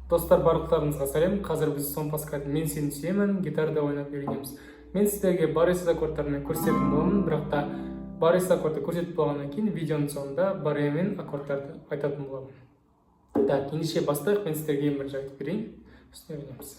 Достар, барлықтарыңызға сәлем. Қазір біз Сон Паскальдың «Мен сені сүйемін» гитарада ойнап үйренеміз. Мен сіздерге баррес аккордтарымен көрсететін боламын, бірақ та баррес аккордты көрсетіп болғаннан кейін видеоның соңында барремен аккордтарды айтатын боламын. Так, ендеше бастайық. Мен сіздерге ең бірінші айтып берейін. Үстіне ойнаймыз.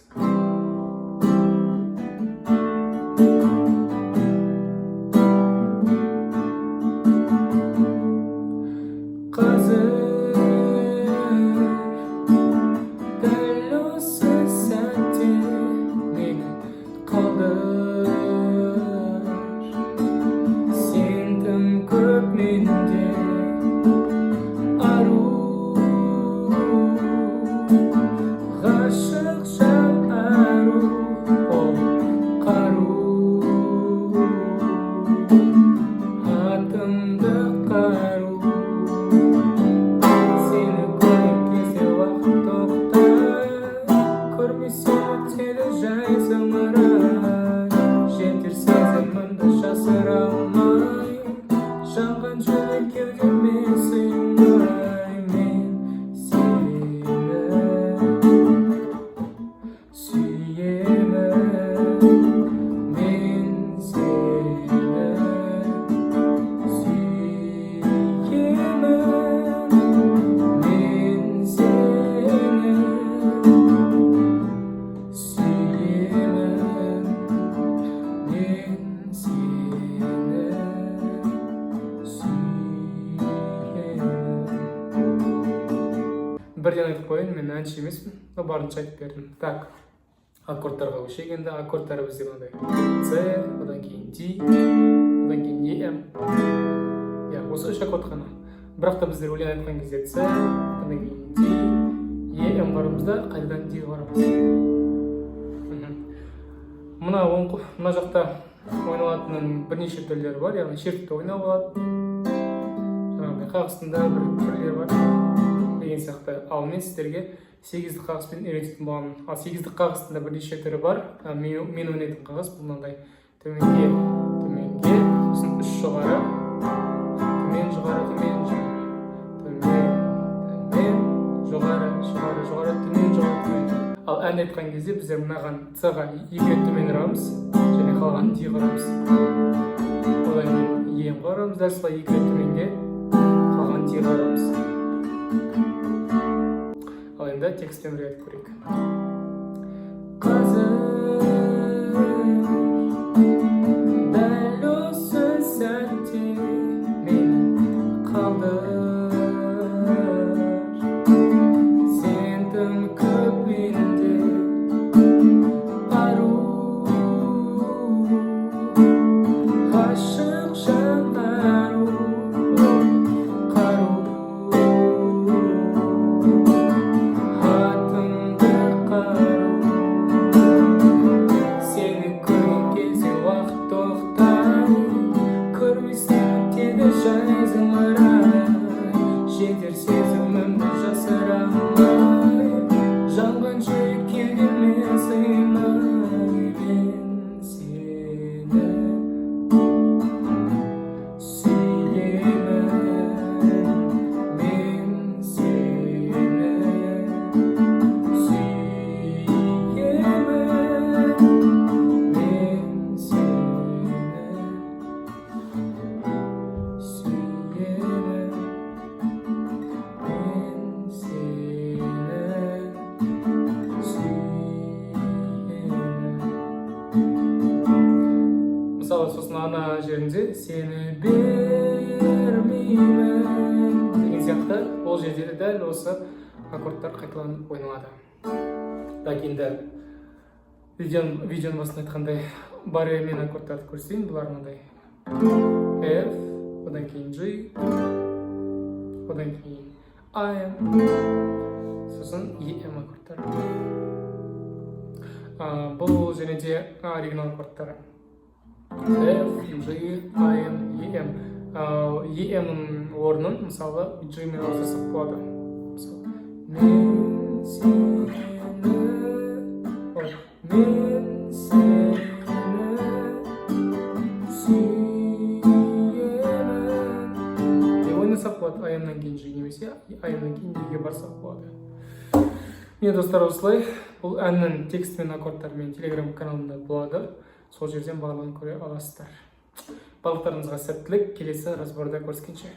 Бірден айтып қойын, мен әнші емеспін, но барынша айтып бердім. Так, аккордтарға көшейік енді. Аккордтары бізде мынандай: С, одан кейін D, одан кейін EM. Осы үш аккорд қана. Бірақ та біздер өлең айтқан кезде С, одан кейін D, EM барамыз да, қайтадан D барамыз. Мына жақта ойналатынның бірнеше түрлері бар, яғни шертіпті ойнау болады. Жаңағыдай қағыстында бір түрлері бар деген сияқты. Ал мен сіздерге 8-ді қағыспен үйрететін боламын. Ал 8-ді қағыстында бірнеше түрі бар. Мен ойнайтын қағыс бұл мынандай: төменге, сосын үш жоғары, төмен, жоғары, төмен, жоғары, төмен, жоғары. Ал ән айтқан кезде біздер мынаған С-ға 2 рет төмен ұрамыз және қалған D ұрамыз. Одан кейін EM ұрамыз, дәл солай 2 рет төменге, қалған D ұрамыз. Ал енді текстен бір айтып көрейік. Қазір дәл осы сәтте мені қалдыр, сен тым көп менде ару, ғашық жан ару, қару. Жетер сезімімді жасыра алмай, жанған жүрек кеудеме сыймай. Мен сені сүйемін, мен сені сүйемін, мен мысалы, сосын ана жерінде сені бермеймін деген сияқты, ол жерде дәл осы аккордтар қайталанып ойналады. Так, енді видеоның басында айтқандай барремен аккордтарды көрсетейін. Бұлар мынандай: F, одан кейін G, одан кейін AM, сосын EM аккордтары. Бұл және де оригинал аккордтары: F, G, AM, EM. EM-нің орнын мысалы G мен ауыстырсақ болады. Мен сені сүйемін. Ойнасақ болады. AM-нан кейін G немесе AM-нан кейін E-ге барсақ болады. міне достар, осылай бұл әннің тексті мен аккордтары менің телеграм каналымда болады, сол жерден барлығын көре аласыздар. Барлықтарыңызға сәттілік, келесі разборда көріскенше.